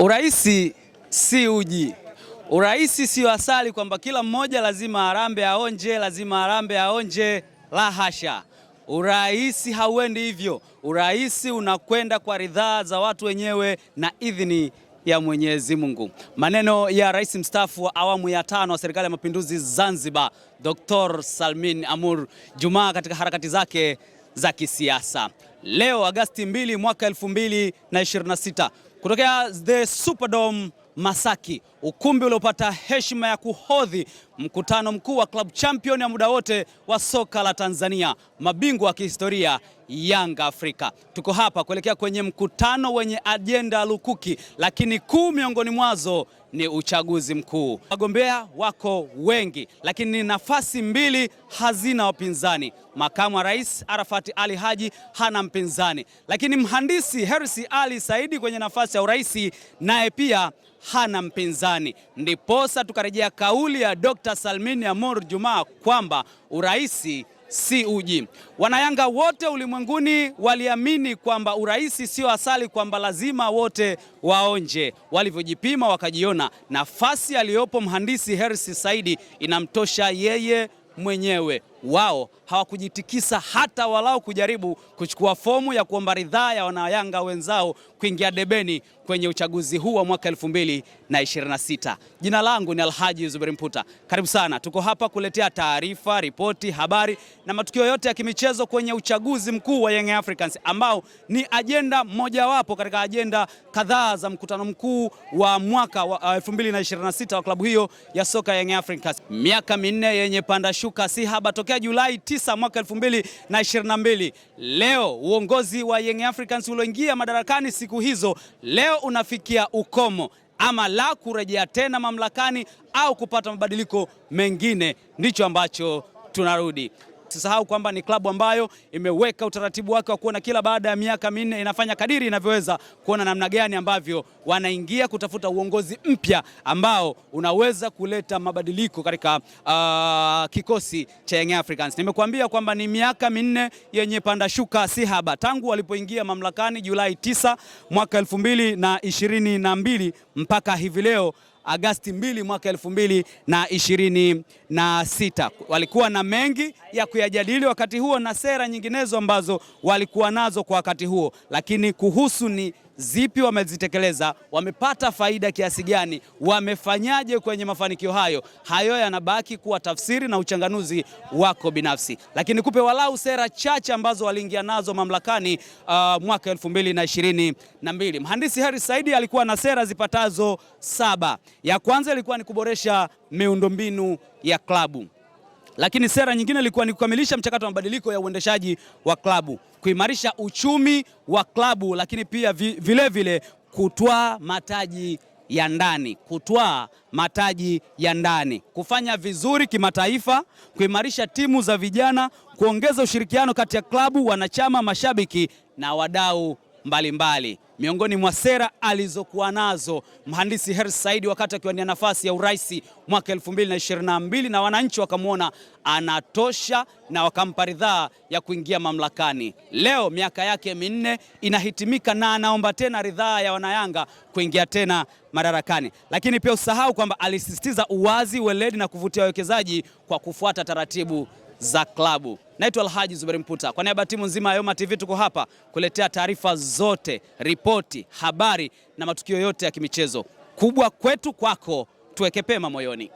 Uraisi si uji. Uraisi sio asali kwamba kila mmoja lazima arambe aonje, lazima arambe aonje. La hasha. Uraisi hauendi hivyo. Uraisi unakwenda kwa ridhaa za watu wenyewe na idhini ya Mwenyezi Mungu. Maneno ya Rais mstaafu wa awamu ya 5 wa Serikali ya Mapinduzi Zanzibar, Dr. Salmin Amur Juma katika harakati zake za kisiasa. Leo Agosti 2 mwaka 2026 kutokea The Superdome Masaki, ukumbi uliopata heshima ya kuhodhi mkutano mkuu wa club champion ya muda wote wa soka la Tanzania, mabingwa wa kihistoria Yanga Afrika. Tuko hapa kuelekea kwenye mkutano wenye ajenda lukuki, lakini kuu miongoni mwazo ni uchaguzi mkuu. Wagombea wako wengi, lakini nafasi mbili hazina wapinzani. Makamu wa Rais Arafat Ali Haji hana mpinzani, lakini mhandisi Hersi Ali Saidi kwenye nafasi ya uraisi naye pia hana mpinzani. Ndiposa tukarejea kauli ya Dr. Salmin Amur Juma kwamba uraisi si uji. Wanayanga wote ulimwenguni waliamini kwamba uraisi sio asali, kwamba lazima wote waonje. Walivyojipima wakajiona nafasi aliyopo mhandisi Hersi Saidi inamtosha yeye mwenyewe. Wao hawakujitikisa hata walao kujaribu kuchukua fomu ya kuomba ridhaa ya wanayanga wenzao kuingia debeni kwenye uchaguzi huu wa mwaka 2026. Jina langu ni Alhaji Zuberi Mputa. Karibu sana. Tuko hapa kuletea taarifa, ripoti, habari na matukio yote ya kimichezo kwenye uchaguzi mkuu wa Young Africans ambao ni ajenda mojawapo katika ajenda kadhaa za mkutano mkuu wa mwaka wa 2026 wa klabu hiyo ya soka Young Africans. Miaka minne yenye panda shuka si haba tokea Julai 9 mwaka 2022. Leo uongozi wa Young Africans ulioingia madarakani siku hizo leo unafikia ukomo, ama la kurejea tena mamlakani au kupata mabadiliko mengine, ndicho ambacho tunarudi. Usisahau kwamba ni klabu ambayo imeweka utaratibu wake wa kuona kila baada ya miaka minne inafanya kadiri inavyoweza kuona namna gani ambavyo wanaingia kutafuta uongozi mpya ambao unaweza kuleta mabadiliko katika kikosi cha Young Africans. Nimekuambia kwamba ni miaka minne yenye panda shuka si haba tangu walipoingia mamlakani Julai 9 mwaka 2022 mpaka hivi leo Agosti 2 mwaka 2026. Walikuwa na mengi ya kuyajadili wakati huo na sera nyinginezo ambazo walikuwa nazo kwa wakati huo, lakini kuhusu ni zipi wamezitekeleza, wamepata faida kiasi gani, wamefanyaje kwenye mafanikio hayo, hayo yanabaki kuwa tafsiri na uchanganuzi wako binafsi. Lakini kupe walau sera chache ambazo waliingia nazo mamlakani mwaka 2022. Mhandisi Hersi Saidi alikuwa na sera zipatazo 7. Ya kwanza ilikuwa ni kuboresha miundombinu ya klabu. Lakini sera nyingine ilikuwa ni kukamilisha mchakato wa mabadiliko ya uendeshaji wa klabu, kuimarisha uchumi wa klabu, lakini pia vile kutwaa mataji ya ndani, kufanya vizuri kimataifa, kuimarisha timu za vijana, kuongeza ushirikiano kati ya klabu, wanachama, mashabiki na wadau mbalimbali. Miongoni mwa sera alizokuwa nazo mhandisi Hersi Saidi wakati akiwania nafasi ya urais mwaka 2022 na wananchi wakamwona anatosha na wakampa ridhaa ya kuingia mamlakani. Leo miaka yake minne inahitimika na anaomba tena ridhaa ya wanayanga kuingia tena madarakani. Lakini pia usahau kwamba alisisitiza uwazi, weledi na kuvutia wawekezaji kwa kufuata taratibu za klabu. Naitwa Alhaji Zuberi Mputa. Kwa niaba ya timu nzima ya Yoma TV tuko hapa kuletea taarifa zote, ripoti, habari na matukio yote ya kimichezo. Kubwa kwetu kwako, tuweke pema moyoni.